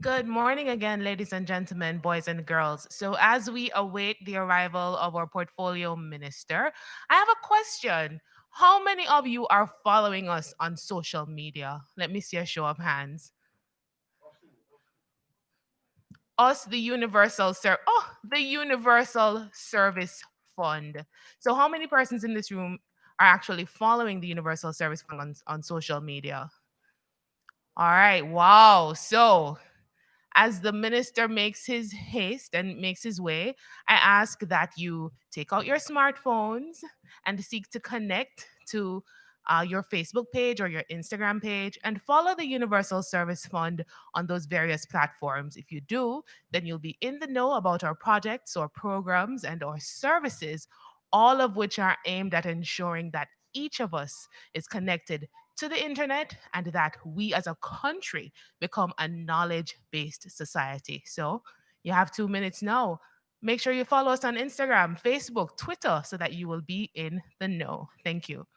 Good morning again, ladies and gentlemen, boys and girls. So, as we await the arrival of our portfolio minister, I have a question. How many of you are following us on social media? Let me see a show of hands. Us, the Universal Service Fund. So, how many persons in this room are actually following the Universal Service Fund on social media? All right, wow. So, as the minister makes his haste and makes his way, I ask that you take out your smartphones and seek to connect to your Facebook page or your Instagram page and follow the Universal Service Fund on those various platforms. If you do, then you'll be in the know about our projects or programs and our services, all of which are aimed at ensuring that each of us is connected to the internet and that we as a country become a knowledge based society. So you have 2 minutes now. Make sure you follow us on Instagram, Facebook, Twitter so that you will be in the know. Thank you.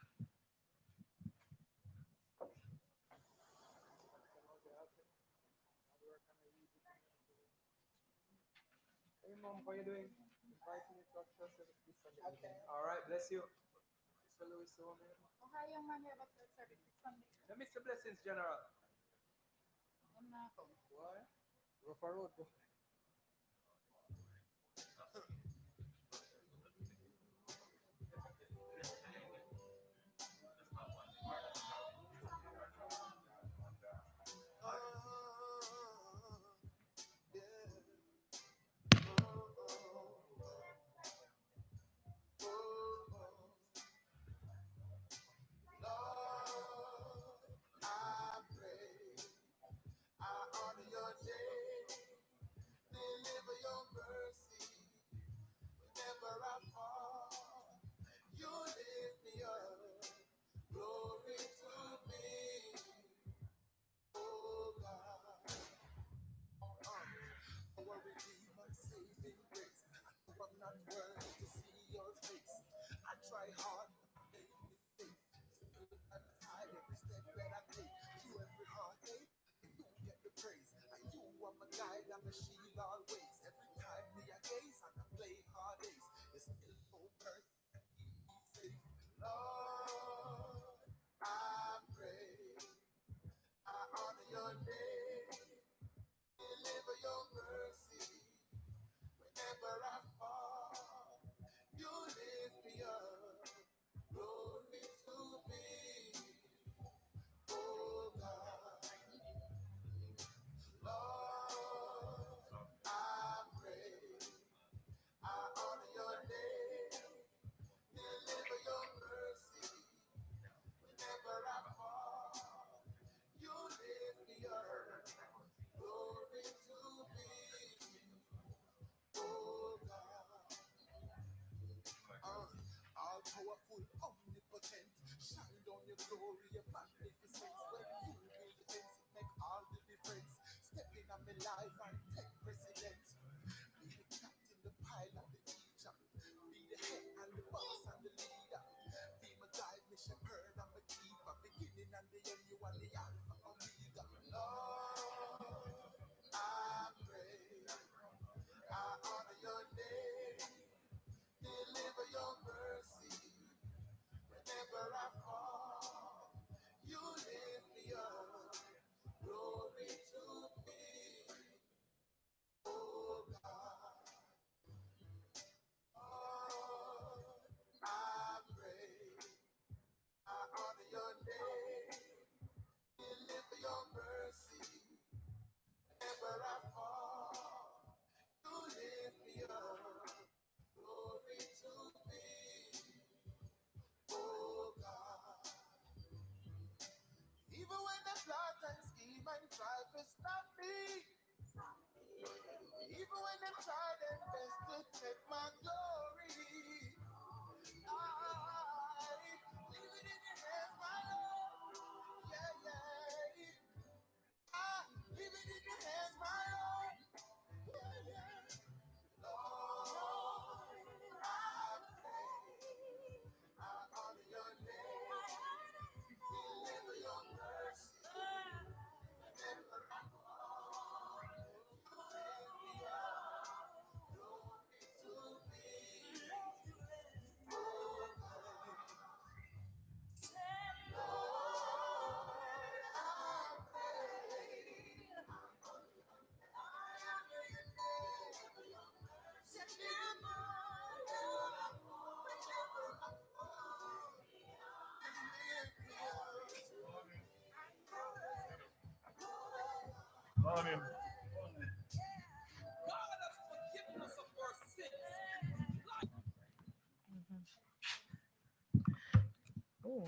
Ooh.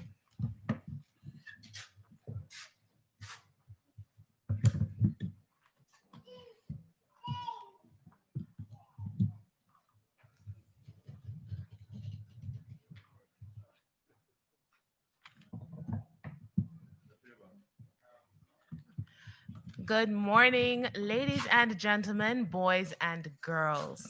Good morning, ladies and gentlemen, boys and girls.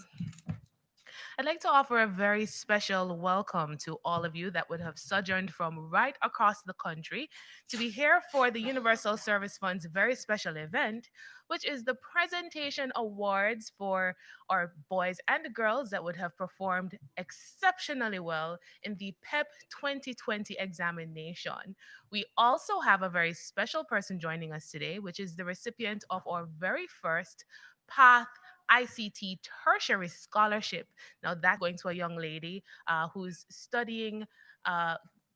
I'd like to offer a very special welcome to all of you that would have sojourned from right across the country to be here for the Universal Service Fund's very special event, which is the presentation awards for our boys and girls that would have performed exceptionally well in the PEP 2020 examination. We also have a very special person joining us today, which is the recipient of our very first Path ICT tertiary scholarship. Now, that's going to a young lady who's studying.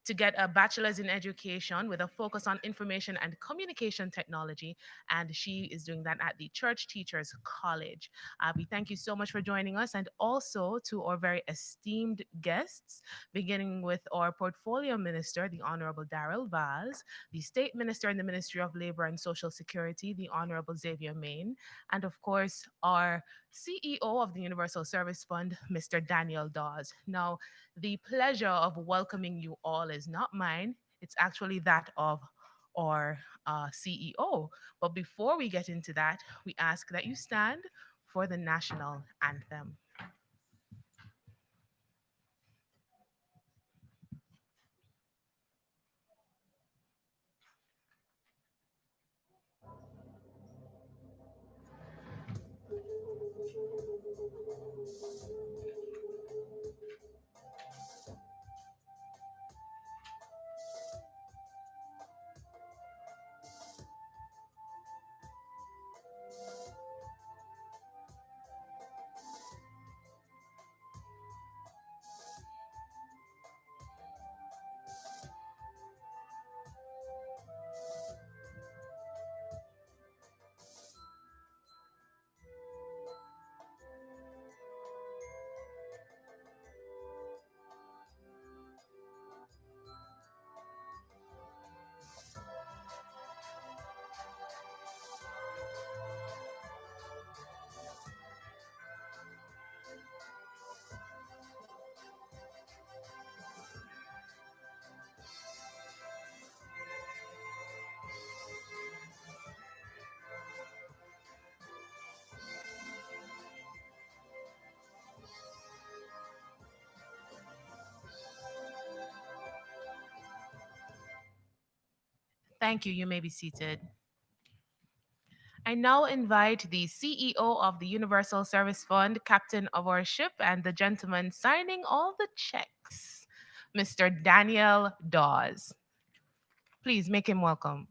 To get a bachelor's in education with a focus on information and communication technology. And she is doing that at the Church Teachers College. We thank you so much for joining us, and also to our very esteemed guests, beginning with our portfolio minister, the Honorable Darrell Vaz, the state minister in the Ministry of Labor and Social Security, the Honorable Xavier Main, and of course, our CEO of the Universal Service Fund, Mr. Daniel Dawes. Now, the pleasure of welcoming you all is not mine, it's actually that of our CEO. But before we get into that, we ask that you stand for the national anthem. Thank you. You may be seated. I now invite the CEO of the Universal Service Fund, captain of our ship, and the gentleman signing all the checks, Mr. Daniel Dawes. Please make him welcome.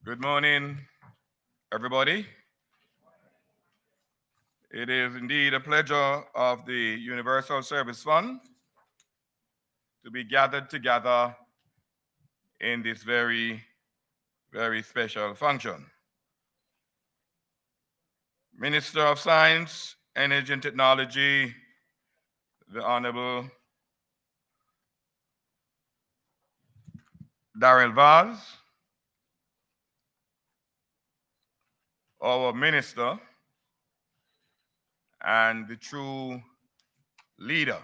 Good morning, everybody. It is indeed a pleasure of the Universal Service Fund to be gathered together in this very, very special function. Minister of Science, Energy and Technology, the Honorable Darrell Vaz, our minister and the true leader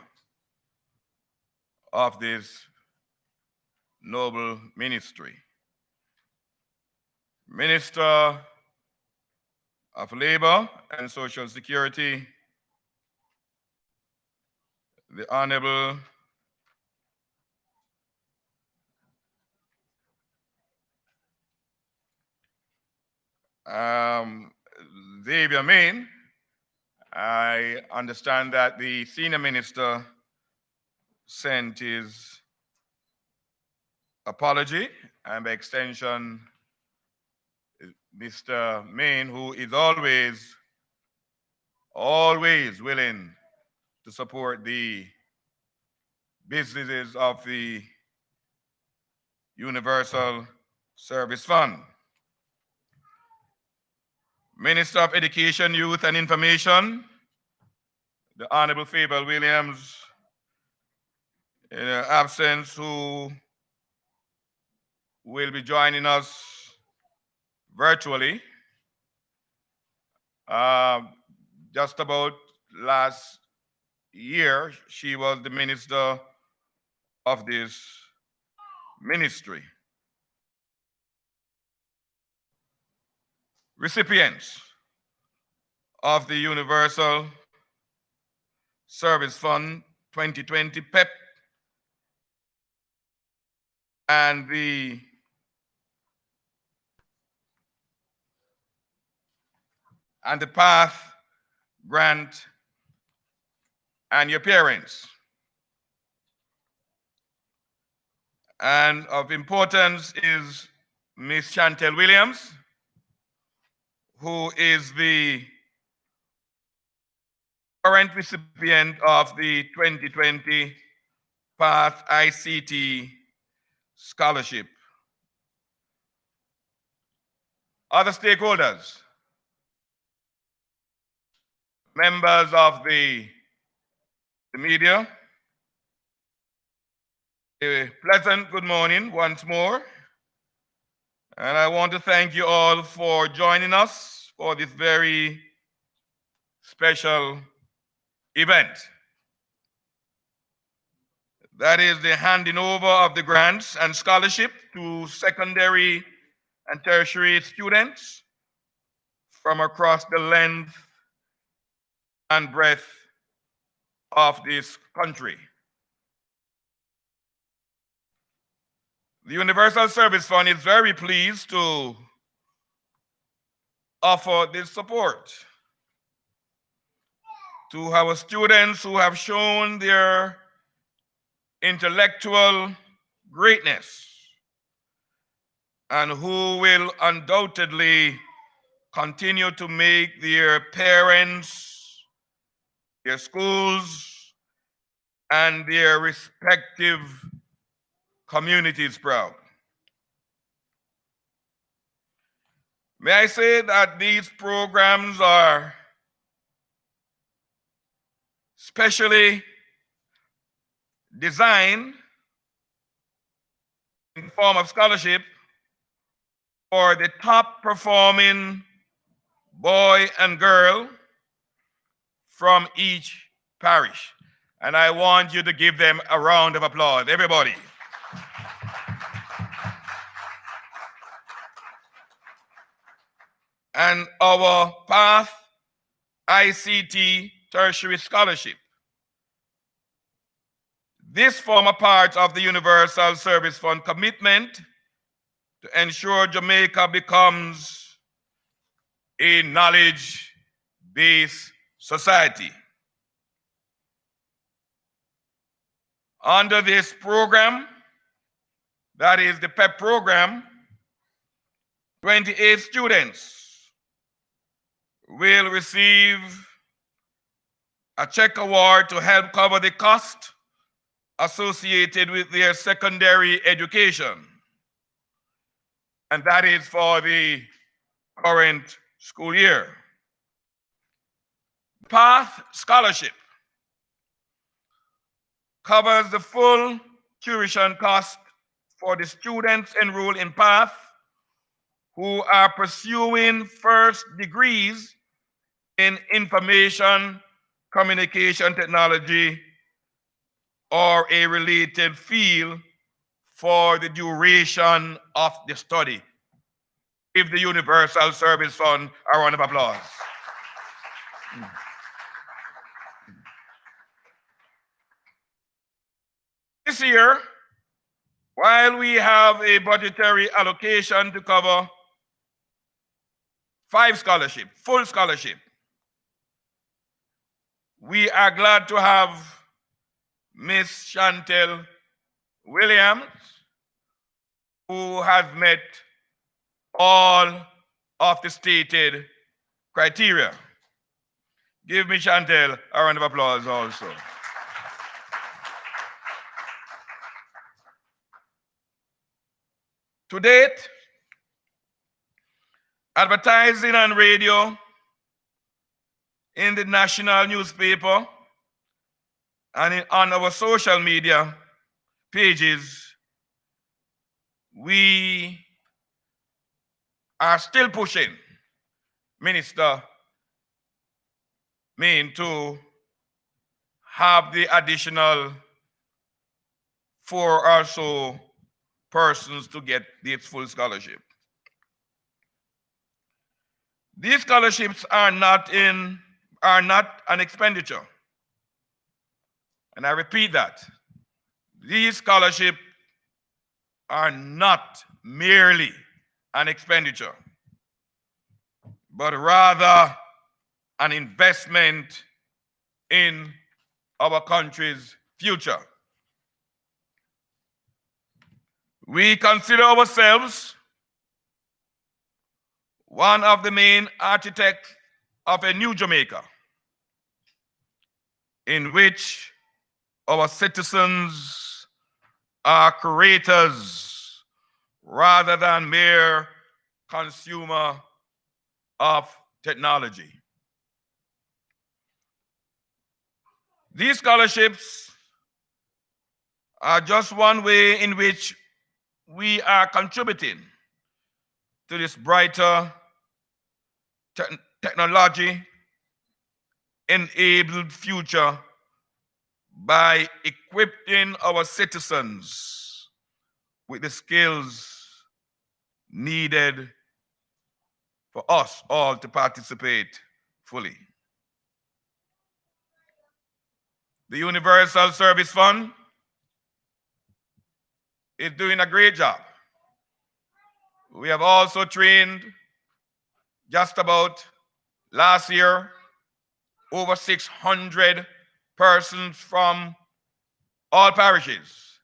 of this noble ministry. Minister of Labor and Social Security, the Honorable Xavier Main. I understand that the senior minister sent his apology, and by extension, Mr. Main, who is always willing to support the businesses of the Universal Service Fund. Minister of Education, Youth and Information, the Honorable Fable Williams, in her absence, who will be joining us virtually. Just about last year, she was the minister of this ministry. Recipients of the Universal Service Fund 2020 PEP and the PATH grant and your parents. And of importance is Miss Chantel Williams, who is the current recipient of the 2020 PATH ICT scholarship. Other stakeholders, members of the media, a pleasant good morning once more. And I want to thank you all for joining us for this very special event. That is the handing over of the grants and scholarship to secondary and tertiary students from across the length and breadth of this country. The Universal Service Fund is very pleased to offer this support to our students who have shown their intellectual greatness and who will undoubtedly continue to make their parents, their schools, and their respective communities proud. May I say that these programs are specially designed in the form of scholarship for the top performing boy and girl from each parish. And I want you to give them a round of applause, everybody. And our PATH ICT tertiary scholarship. This form a part of the Universal Service Fund commitment to ensure Jamaica becomes a knowledge-based society. Under this program, that is the PEP program, 28 students will receive a check award to help cover the cost associated with their secondary education. And that is for the current school year. PATH scholarship covers the full tuition cost for the students enrolled in PATH who are pursuing first degrees in information communication technology or a related field for the duration of the study. Give the Universal Service Fund a round of applause. This year, while we have a budgetary allocation to cover 5 scholarships, full scholarship, we are glad to have Miss Chantel Williams, who has met all of the stated criteria. Give me Chantel a round of applause also. To date, advertising on radio, in the national newspaper, and on our social media pages, we are still pushing Minister Main to have the additional 4 or so persons to get this full scholarship. These scholarships are not an expenditure. And I repeat that. These scholarships are not merely an expenditure, but rather an investment in our country's future. We consider ourselves one of the main architects of a new Jamaica, in which our citizens are creators rather than mere consumer of technology. These scholarships are just one way in which we are contributing to this brighter technology enabled future by equipping our citizens with the skills needed for us all to participate fully. The Universal Service Fund is doing a great job. We have also trained just about last year over 600 persons from all parishes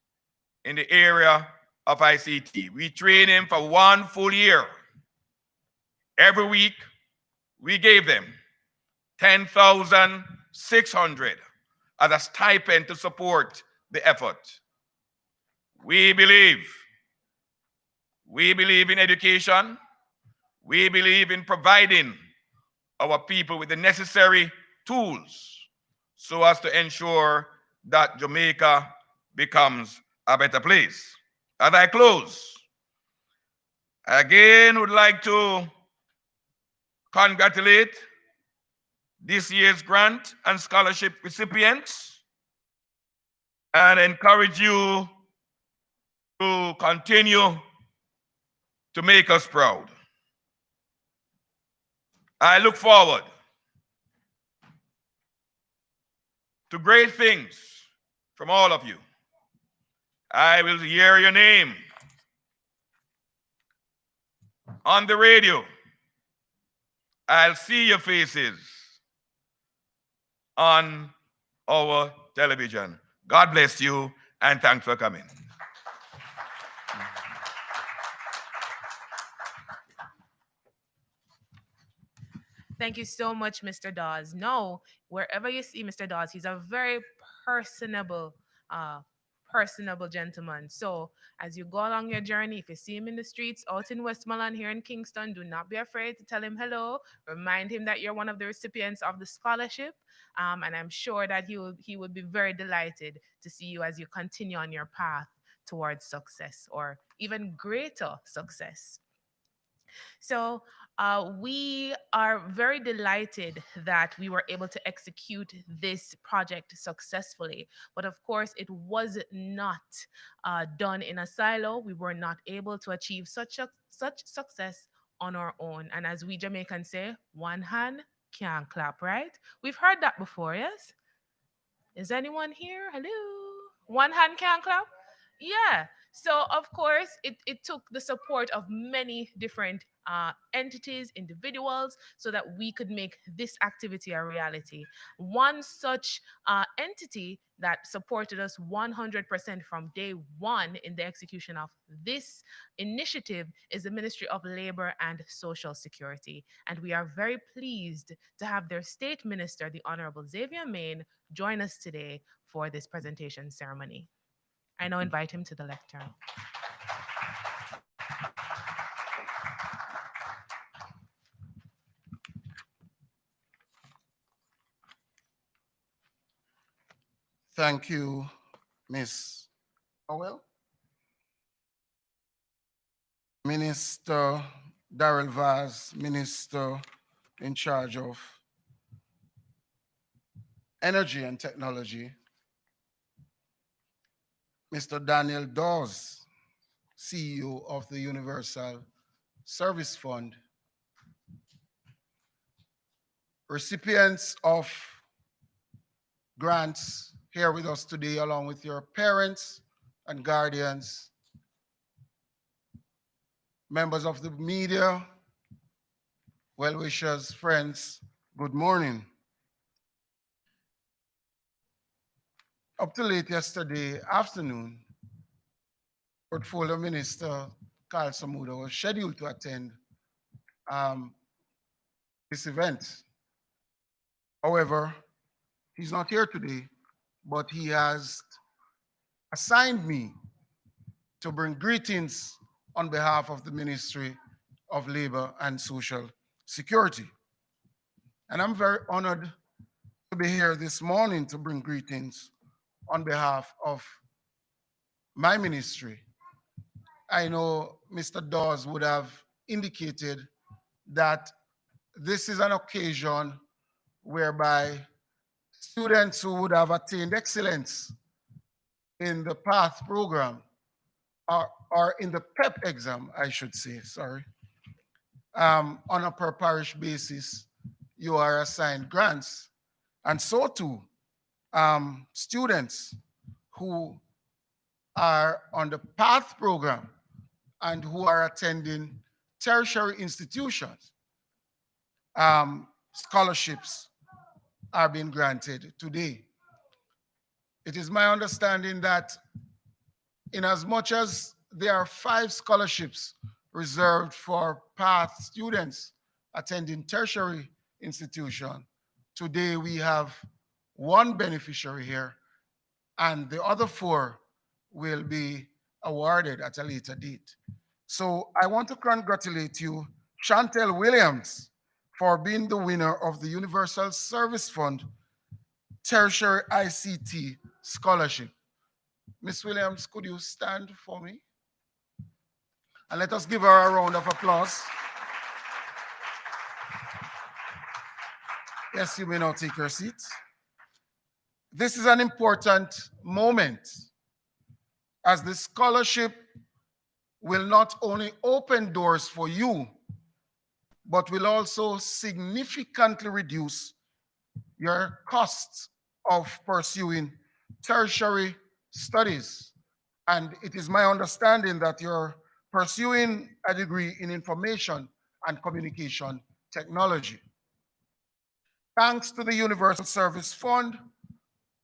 in the area of ICT. We train them for 1 full year. Every week, we gave them 10,600 as a stipend to support the effort. We believe in education. We believe in providing our people with the necessary tools so as to ensure that Jamaica becomes a better place. As I close, I again would like to congratulate this year's grant and scholarship recipients and encourage you to continue to make us proud. I look forward to great things from all of you. I will hear your name on the radio. I'll see your faces on our television. God bless you, and thanks for coming. Thank you so much, Mr. Dawes. No, wherever you see Mr. Dawes, he's a very personable, uh, personable gentleman. So as you go along your journey, if you see him in the streets out in Westmoreland here in Kingston, do not be afraid to tell him hello. Remind him that you're one of the recipients of the scholarship. And I'm sure that he would be very delighted to see you as you continue on your path towards success or even greater success. So we are very delighted that we were able to execute this project successfully. But of course, it was not done in a silo. We were not able to achieve such success on our own. And as we Jamaicans say, one hand can't clap, right? We've heard that before, yes? Is anyone here? Hello? One hand can clap? Yeah. So, of course, it took the support of many different entities, individuals, so that we could make this activity a reality. One such entity that supported us 100% from day one in the execution of this initiative is the Ministry of Labor and Social Security. And we are very pleased to have their state minister, the Honorable Xavier Main, join us today for this presentation ceremony. I now invite him to the lectern. Thank you, Miss Powell. Minister Darrell Vaz, Minister in charge of Energy and Technology. Mr. Daniel Dawes, CEO of the Universal Service Fund. Recipients of grants here with us today, along with your parents and guardians, members of the media, well-wishers, friends, good morning. Up till late yesterday afternoon, Portfolio Minister Carl Samuda was scheduled to attend um, this event. However, he's not here today, but he has assigned me to bring greetings on behalf of the Ministry of Labor and Social Security. And I'm very honored to be here this morning to bring greetings on behalf of my ministry. I know Mr. Dawes would have indicated that this is an occasion whereby students who would have attained excellence in the PATH program or in the PEP exam, I should say, sorry, on a per parish basis, you are assigned grants. And so too, students who are on the PATH program and who are attending tertiary institutions, scholarships are being granted today. It is my understanding that in as much as there are 5 scholarships reserved for PATH students attending tertiary institution, today we have 1 beneficiary here, and the other 4 will be awarded at a later date. So I want to congratulate you, Chantel Williams, for being the winner of the Universal Service Fund Tertiary ICT Scholarship. Miss Williams, could you stand for me? And let us give her a round of applause. Yes, you may now take your seat. This is an important moment, as the scholarship will not only open doors for you, but will also significantly reduce your costs of pursuing tertiary studies. And it is my understanding that you're pursuing a degree in information and communication technology. Thanks to the Universal Service Fund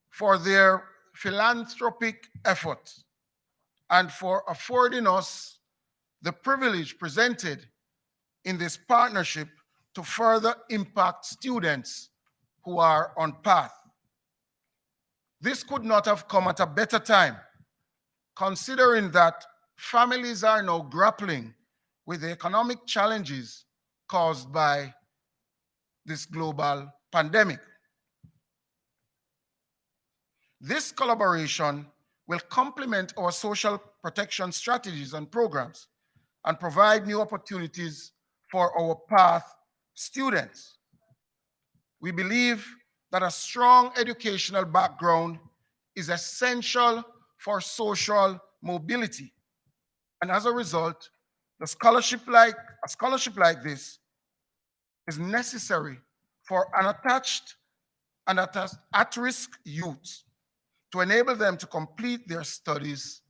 for their philanthropic efforts and for affording us the privilege presented in this partnership to further impact students who are on PATH. This could not have come at a better time, considering that families are now grappling with the economic challenges caused by this global pandemic. This collaboration will complement our social protection strategies and programs and provide new opportunities for our path students. We believe that a strong educational background is essential for social mobility. And as a result, a scholarship like this is necessary for unattached and at-risk youth to enable them to complete their studies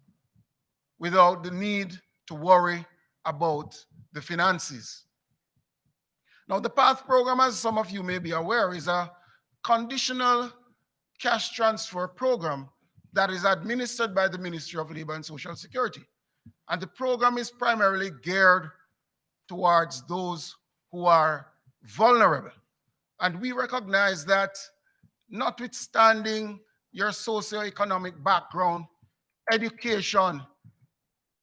without the need to worry about the finances. Now, the PATH program, as some of you may be aware, is a conditional cash transfer program that is administered by the Ministry of Labor and Social Security. And the program is primarily geared towards those who are vulnerable. And we recognize that notwithstanding your socioeconomic background, education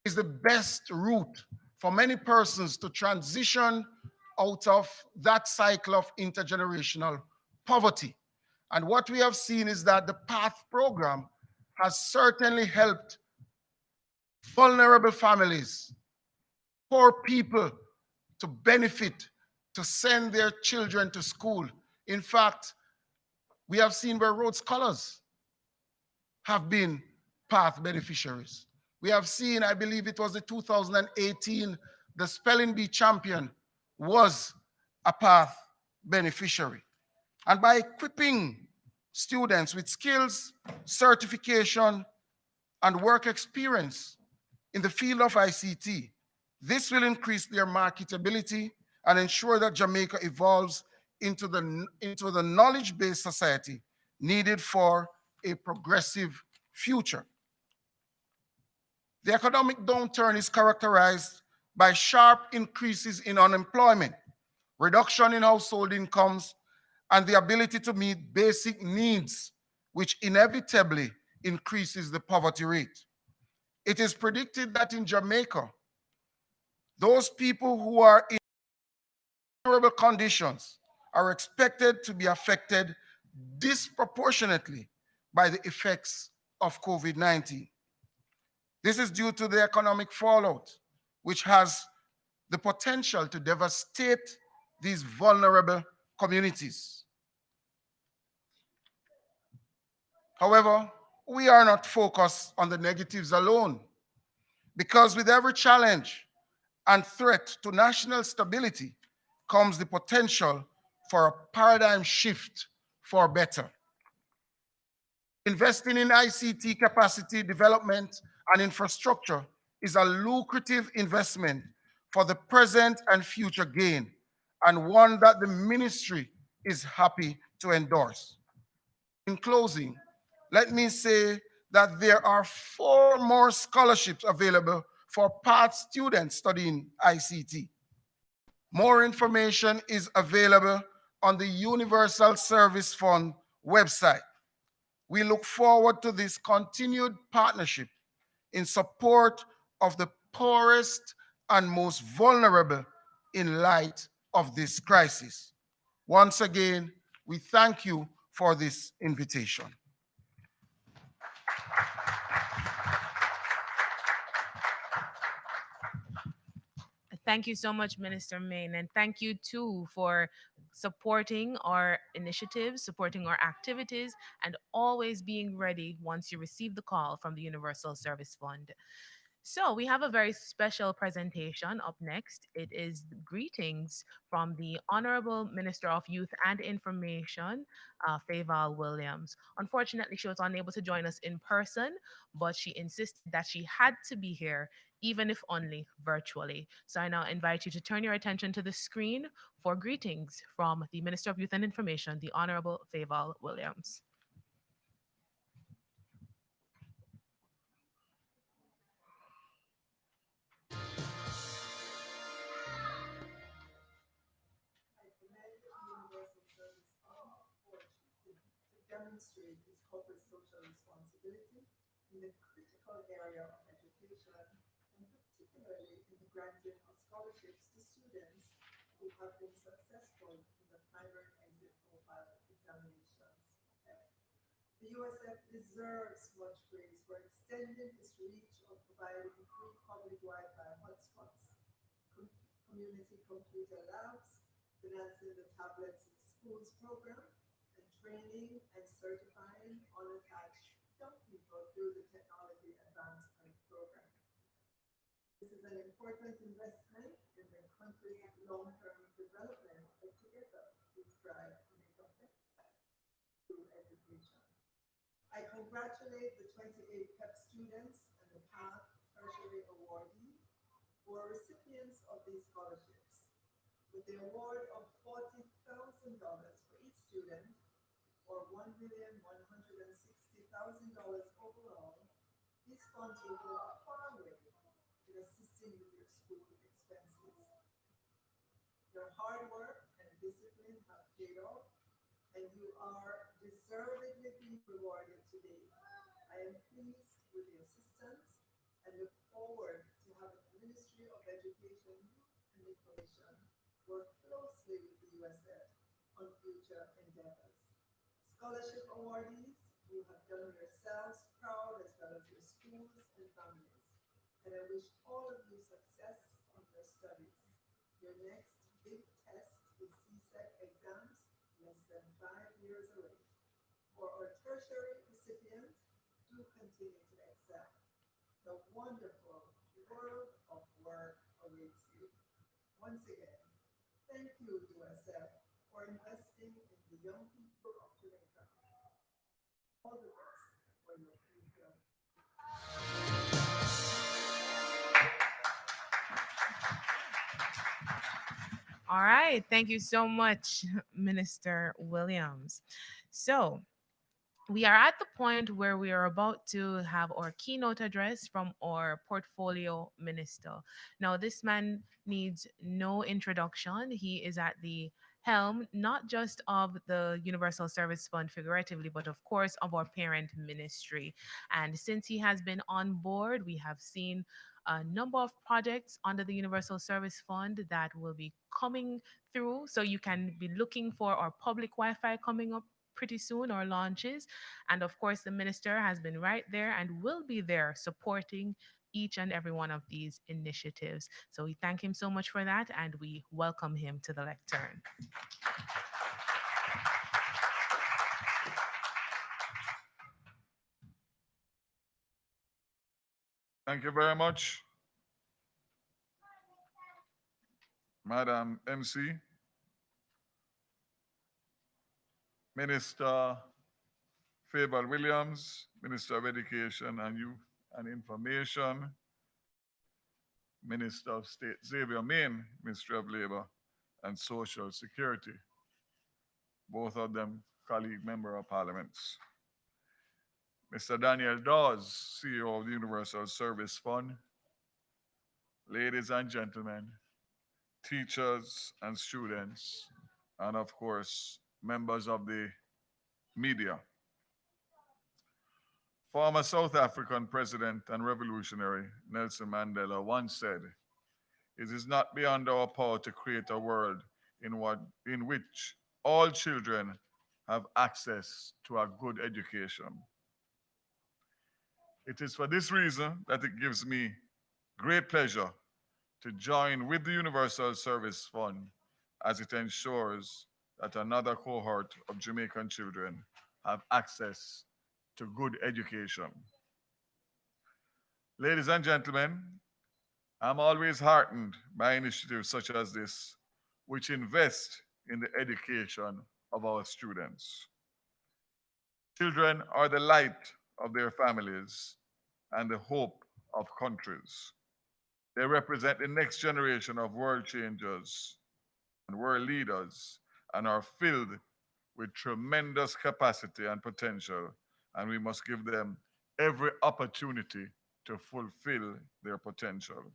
is the best route for many persons to transition out of that cycle of intergenerational poverty. And what we have seen is that the PATH program has certainly helped vulnerable families, poor people to benefit, to send their children to school. In fact, we have seen where Rhodes Scholars have been PATH beneficiaries. We have seen, I believe it was the 2018, the spelling bee champion was a PATH beneficiary. And by equipping students with skills, certification, and work experience in the field of ICT, this will increase their marketability and ensure that Jamaica evolves into the knowledge-based society needed for a progressive future. The economic downturn is characterized by sharp increases in unemployment, reduction in household incomes, and the ability to meet basic needs, which inevitably increases the poverty rate. It is predicted that in Jamaica, those people who are in vulnerable conditions are expected to be affected disproportionately by the effects of COVID-19. This is due to the economic fallout, which has the potential to devastate these vulnerable communities. However, we are not focused on the negatives alone, because with every challenge and threat to national stability comes the potential for a paradigm shift for better. Investing in ICT capacity development and infrastructure is a lucrative investment for the present and future gain, and one that the ministry is happy to endorse. In closing, let me say that there are 4 more scholarships available for PATH students studying ICT. More information is available on the Universal Service Fund website. We look forward to this continued partnership in support of the poorest and most vulnerable in light of this crisis. Once again, we thank you for this invitation. Thank you so much, Minister Main, and thank you too for supporting our initiatives, supporting our activities, and always being ready once you receive the call from the Universal Service Fund. So, we have a very special presentation up next. It is greetings from the Honorable Minister of Youth and Information, Fayval Williams. Unfortunately, she was unable to join us in person, but she insisted that she had to be here, even if only virtually. So, I now invite you to turn your attention to the screen for greetings from the Minister of Youth and Information, the Honorable Fayval Williams. providing free public Wi-Fi hotspots, community computer labs, financing the Tablets in Schools program, and training and certifying unattached young people through the Technology Advancement Program. This is an important investment in the country's long-term development, and together we strive to make a better life through education. I congratulate the 28 PEP students and the PATH Tertiary Awardee who are recipients of these scholarships. With the award of $40,000 for each student, or $1,160,000 overall, these funds will go a far way in assisting with your school expenses. Your hard work and discipline have paid off, and you are deservedly being rewarded today. I am pleased with the assistance and look forward to having the Ministry of Education and Information work closely with the USF on future endeavors. Scholarship awardees, you have done yourselves proud as well as your schools and families. And I wish all of you success in your studies. Your next big test is CSEC exams, less than 5 years away. For our tertiary recipient, do continue to excel. The wonderful world of work awaits you. Once again, thank you, USF, for investing in the young people of Jamaica. All the best for your future. All right. Thank you so much, Minister Williams. So, we are at the point where we are about to have our keynote address from our portfolio minister. Now, this man needs no introduction. He is at the helm, not just of the Universal Service Fund figuratively, but of course of our parent ministry. And since he has been on board, we have seen a number of projects under the Universal Service Fund that will be coming through. So you can be looking for our public Wi Fi coming up pretty soon, or launches. And of course, the minister has been right there and will be there supporting each and every one of these initiatives. So we thank him so much for that and we welcome him to the lectern. Thank you very much, Madam MC, Minister Favour Williams, Minister of Education and Youth and Information, Minister of State Xavier Main, Ministry of Labour and Social Security, both of them colleague member of parliaments. Mr. Daniel Dawes, CEO of the Universal Service Fund, ladies and gentlemen, teachers and students, and of course, members of the media. Former South African president and revolutionary Nelson Mandela once said, "It is not beyond our power to create a world in which all children have access to a good education." It is for this reason that it gives me great pleasure to join with the Universal Service Fund as it ensures that another cohort of Jamaican children have access to good education. Ladies and gentlemen, I'm always heartened by initiatives such as this, which invest in the education of our students. Children are the light of their families and the hope of countries. They represent the next generation of world changers and world leaders and are filled with tremendous capacity and potential, and we must give them every opportunity to fulfill their potential.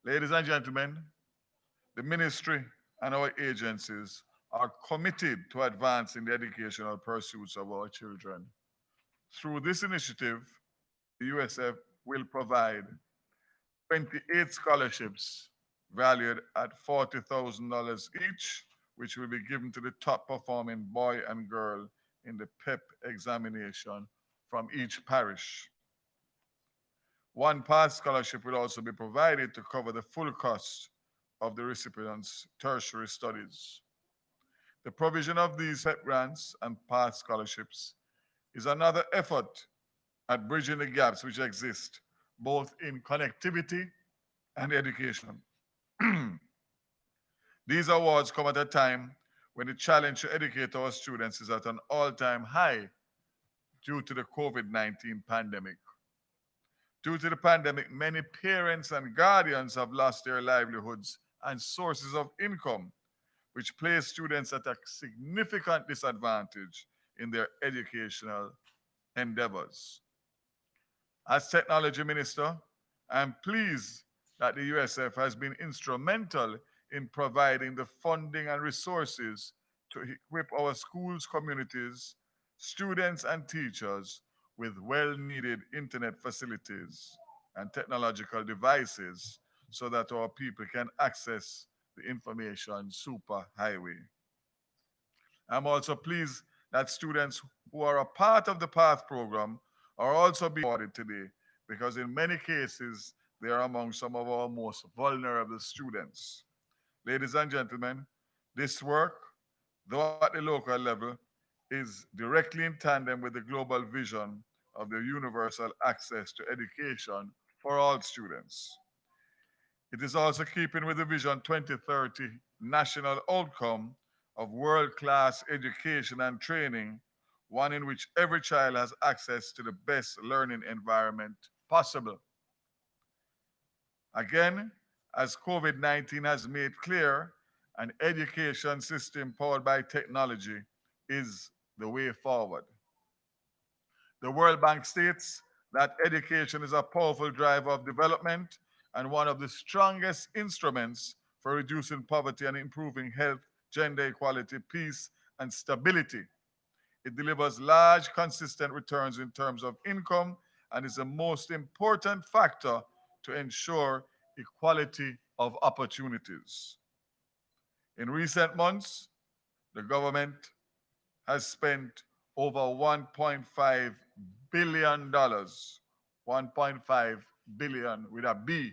Ladies and gentlemen, the ministry and our agencies are committed to advancing the educational pursuits of our children. Through this initiative, the USF will provide 28 scholarships valued at $40,000 each, which will be given to the top performing boy and girl in the PEP examination from each parish. One pass scholarship will also be provided to cover the full cost of the recipient's tertiary studies. The provision of these PEP grants and pass scholarships is another effort at bridging the gaps which exist both in connectivity and education. These awards come at a time when the challenge to educate our students is at an all time high due to the COVID 19 pandemic. Due to the pandemic, many parents and guardians have lost their livelihoods and sources of income, which place students at a significant disadvantage in their educational endeavors. As Technology Minister, I'm pleased that the USF has been instrumental in providing the funding and resources to equip our schools, communities, students, and teachers with well needed internet facilities and technological devices so that our people can access the information superhighway. I'm also pleased that students who are a part of the PATH program are also being awarded today because in many cases they are among some of our most vulnerable students. Ladies and gentlemen, this work, though at the local level, is directly in tandem with the global vision of the universal access to education for all students. It is also keeping with the Vision 2030 national outcome of world class education and training, one in which every child has access to the best learning environment possible. Again, as COVID 19 has made clear, an education system powered by technology is the way forward. The World Bank states that education is a powerful driver of development and one of the strongest instruments for reducing poverty and improving health, gender equality, peace, and stability. It delivers large, consistent returns in terms of income and is the most important factor to ensure equality of opportunities. In recent months, the government has spent over $1.5 billion, dollars, 1.5 billion with a B,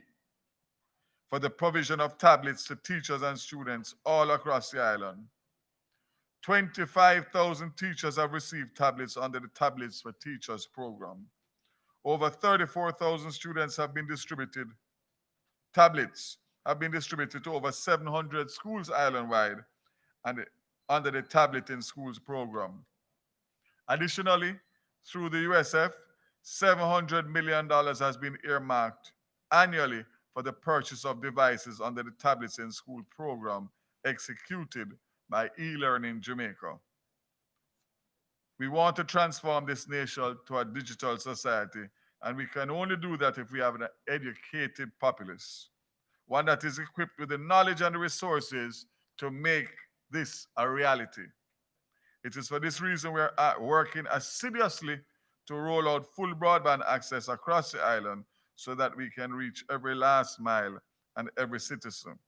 for the provision of tablets to teachers and students all across the island. 25,000 teachers have received tablets under the Tablets for Teachers program. Over 34,000 students have been distributed. Tablets have been distributed to over 700 schools island-wide and under the Tablet in Schools program. Additionally, through the USF, $700 million dollars has been earmarked annually for the purchase of devices under the Tablets in School program executed by eLearning Jamaica. We want to transform this nation to a digital society, and we can only do that if we have an educated populace, one that is equipped with the knowledge and the resources to make this a reality. It is for this reason we are working assiduously to roll out full broadband access across the island so that we can reach every last mile and every citizen.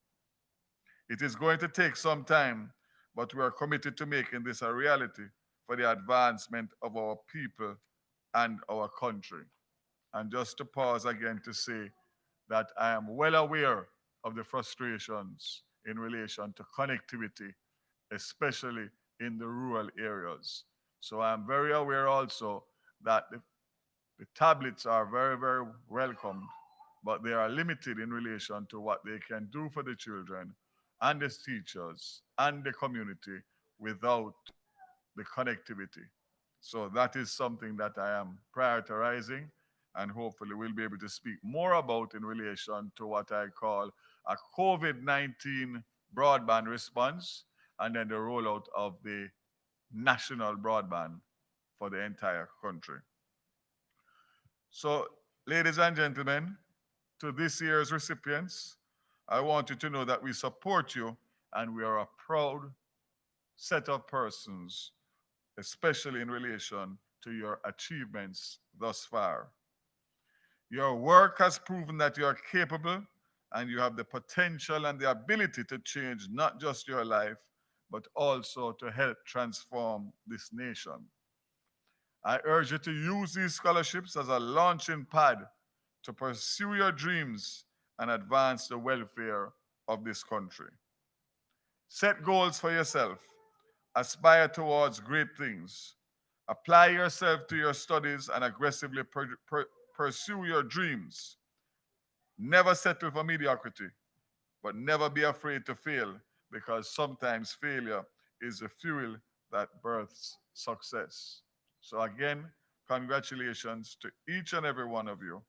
It is going to take some time, but we are committed to making this a reality for the advancement of our people and our country. And just to pause again to say that I am well aware of the frustrations in relation to connectivity, especially in the rural areas. So I'm very aware also that the tablets are very, very welcomed, but they are limited in relation to what they can do for the children and the teachers and the community without the connectivity. So that is something that I am prioritizing and hopefully we'll be able to speak more about in relation to what I call a COVID 19 broadband response and then the rollout of the national broadband for the entire country. So, ladies and gentlemen, to this year's recipients, I want you to know that we support you and we are a proud set of persons, especially in relation to your achievements thus far. Your work has proven that you are capable and you have the potential and the ability to change not just your life, but also to help transform this nation. I urge you to use these scholarships as a launching pad to pursue your dreams and advance the welfare of this country. Set goals for yourself, aspire towards great things, apply yourself to your studies, and aggressively pursue your dreams. Never settle for mediocrity, but never be afraid to fail because sometimes failure is the fuel that births success. So, again, congratulations to each and every one of you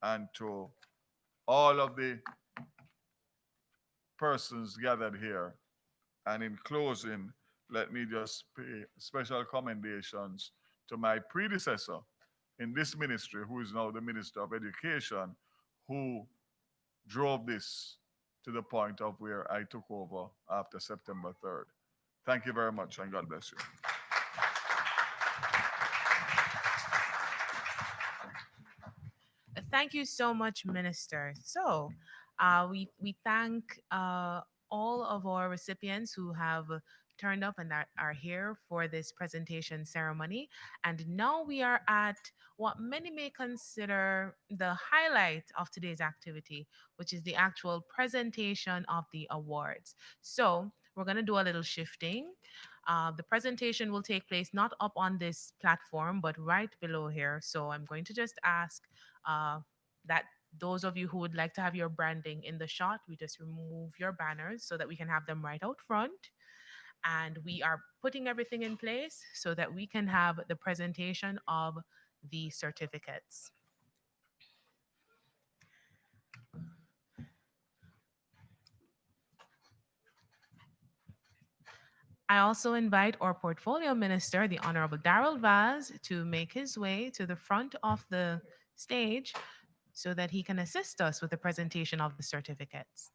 and to all of the persons gathered here. And in closing, let me just pay special commendations to my predecessor in this ministry, who is now the Minister of Education, who drove this to the point of where I took over after September 3rd. Thank you very much, and God bless you. Thank you so much, Minister. So, we thank all of our recipients who have turned up and are here for this presentation ceremony. And now we are at what many may consider the highlight of today's activity, which is the actual presentation of the awards. So, we're going to do a little shifting. The presentation will take place not up on this platform, but right below here. So I'm going to just ask uh, that those of you who would like to have your branding in the shot, we just remove your banners so that we can have them right out front. And we are putting everything in place so that we can have the presentation of the certificates. I also invite our portfolio minister, the Honorable Darrell Vaz, to make his way to the front of the stage so that he can assist us with the presentation of the certificates.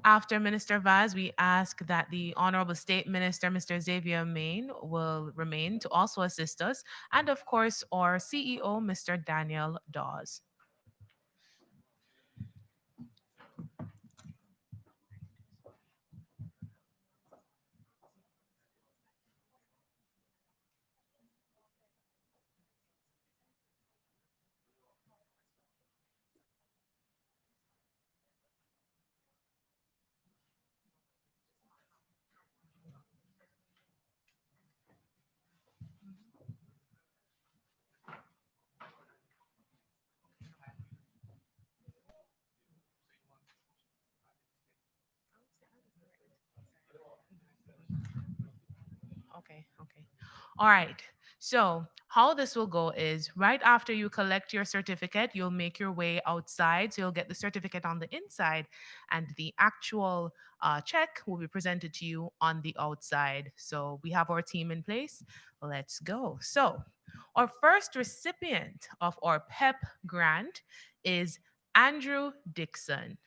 After Minister Vaz, we ask that the Honorable State Minister, Mr. Xavier Main, will remain to also assist us, and of course, our CEO, Mr. Daniel Dawes. Okay, okay. All right. So, how this will go is right after you collect your certificate, you'll make your way outside. So, you'll get the certificate on the inside, and the actual check will be presented to you on the outside. So, we have our team in place. Let's go. So, our first recipient of our PEP grant is Andrew Dixon.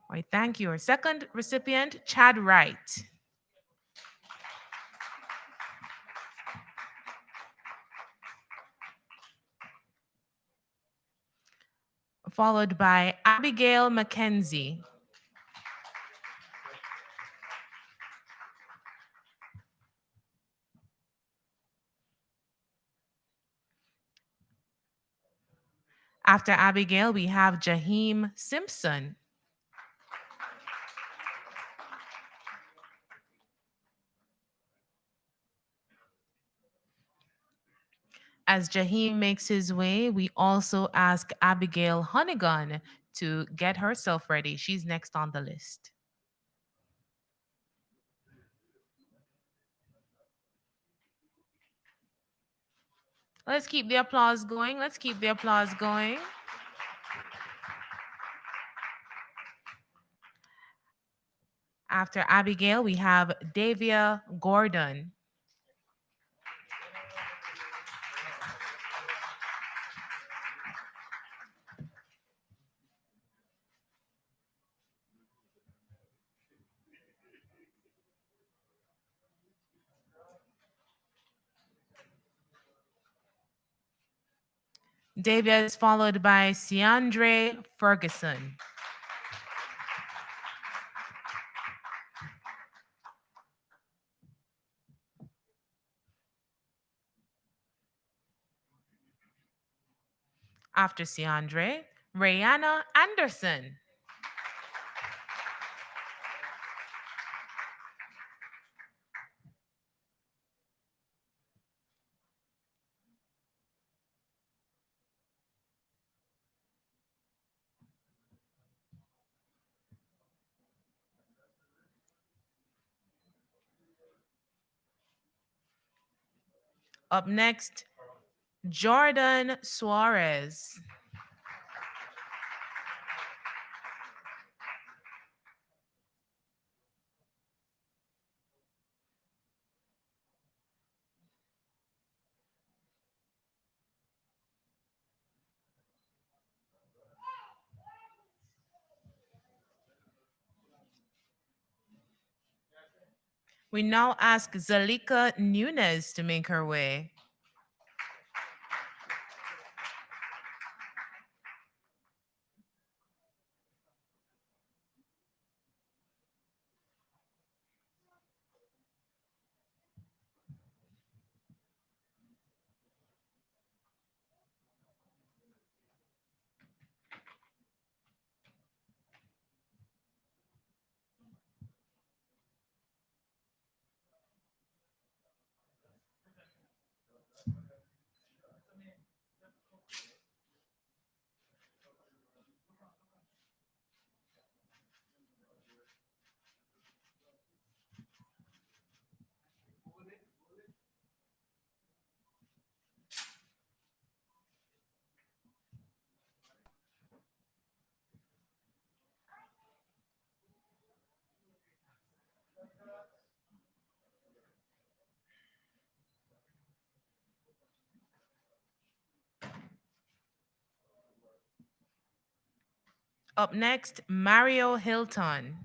All right, thank you. Our second recipient, Chad Wright. Followed by Abigail McKenzie. After Abigail, we have Jaheim Simpson. As Jaheim makes his way, we also ask Abigail Honeygun to get herself ready. She's next on the list. Let's keep the applause going. Let's keep the applause going. After Abigail, we have Davia Gordon. Davia is followed by Ciandre Ferguson. After Ciandre, Rihanna Anderson. Up next, Jordan Suarez. We now ask Zalika Nunez to make her way. Up next, Mario Hilton.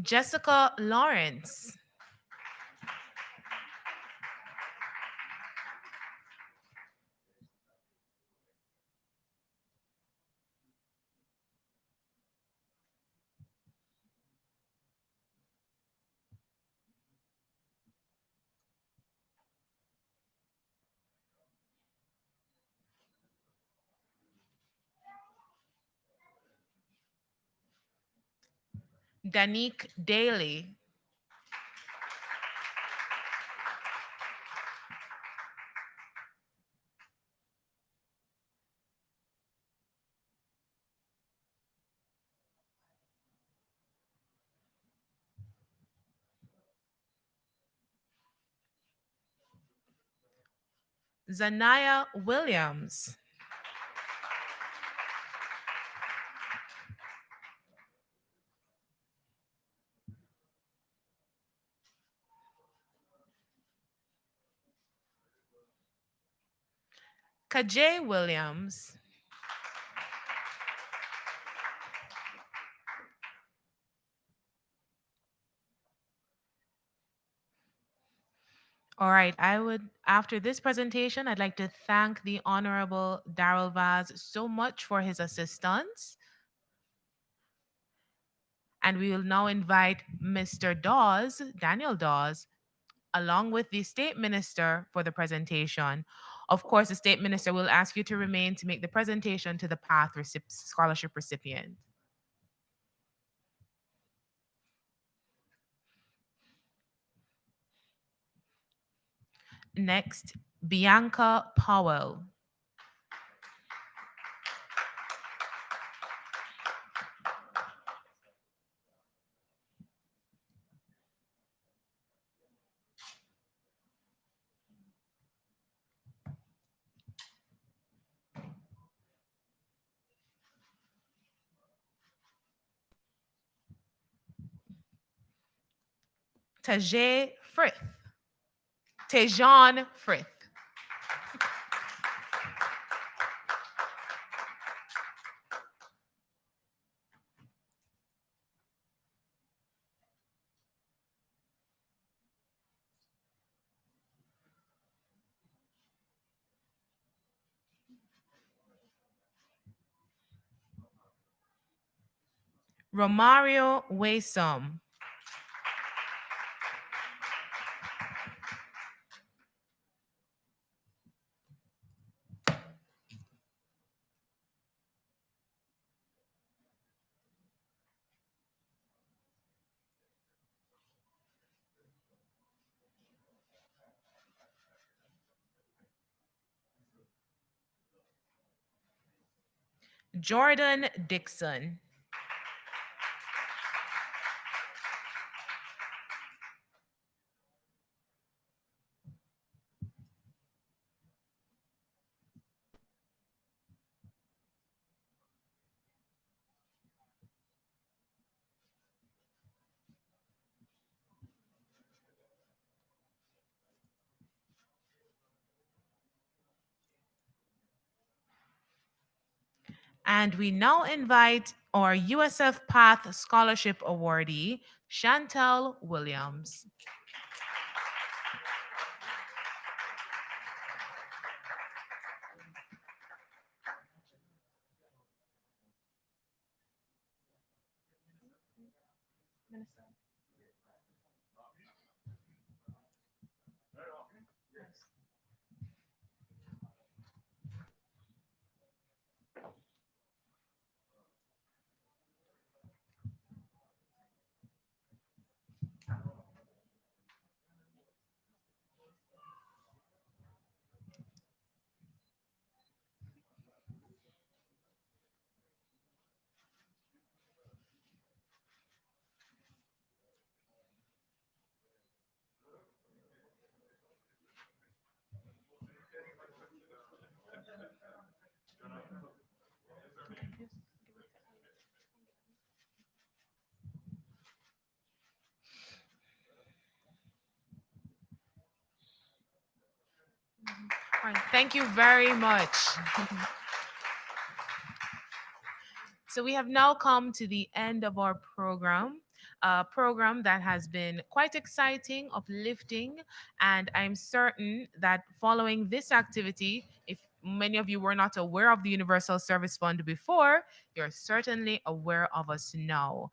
Jessica Lawrence. Danique Daly. Zanaya Williams. Kajay Williams. All right, after this presentation, I'd like to thank the Honorable Darrell Vaz so much for his assistance. And we will now invite Mr. Dawes, Daniel Dawes, along with the State Minister for the presentation. Of course, the State Minister will ask you to remain to make the presentation to the PATH scholarship recipient. Next, Bianca Powell. Tajay Frith. Tejan Frith. Romario Waysom. Jordan Dixon. And we now invite our USF Path Scholarship awardee, Chantel Williams. All right, thank you very much. So we have now come to the end of our program, a program that has been quite exciting, uplifting, and I'm certain that following this activity, if many of you were not aware of the Universal Service Fund before, you're certainly aware of us now.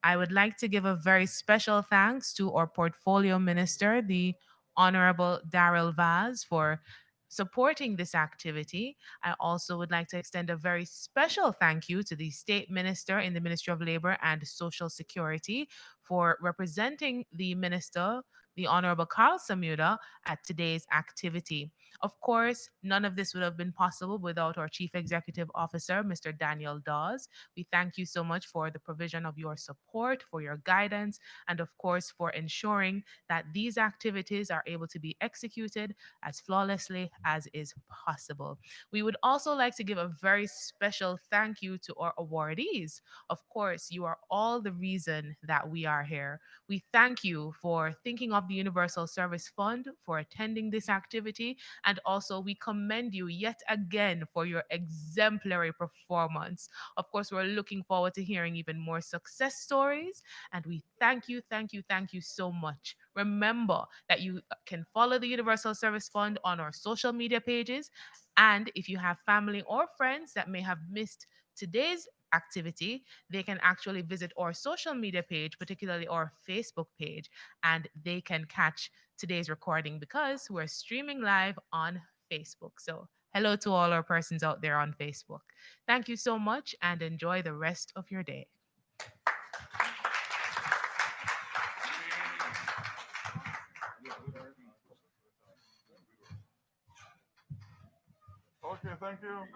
I would like to give a very special thanks to our portfolio minister, the Honorable Daryl Vaz, for supporting this activity. I also would like to extend a very special thank you to the State Minister in the Ministry of Labor and Social Security for representing the Minister, the Honorable Carl Samuda, at today's activity. Of course, none of this would have been possible without our Chief Executive Officer, Mr. Daniel Dawes. We thank you so much for the provision of your support, for your guidance, and of course, for ensuring that these activities are able to be executed as flawlessly as is possible. We would also like to give a very special thank you to our awardees. Of course, you are all the reason that we are here. We thank you for thinking of the Universal Service Fund, for attending this activity, and also we commend you yet again for your exemplary performance. Of course, we're looking forward to hearing even more success stories, and we thank you, thank you, thank you so much. Remember that you can follow the Universal Service Fund on our social media pages. And if you have family or friends that may have missed today's activity, they can actually visit our social media page, particularly our Facebook page, and they can catch today's recording because we're streaming live on Facebook. So, hello to all our persons out there on Facebook. Thank you so much and enjoy the rest of your day. Okay, thank you.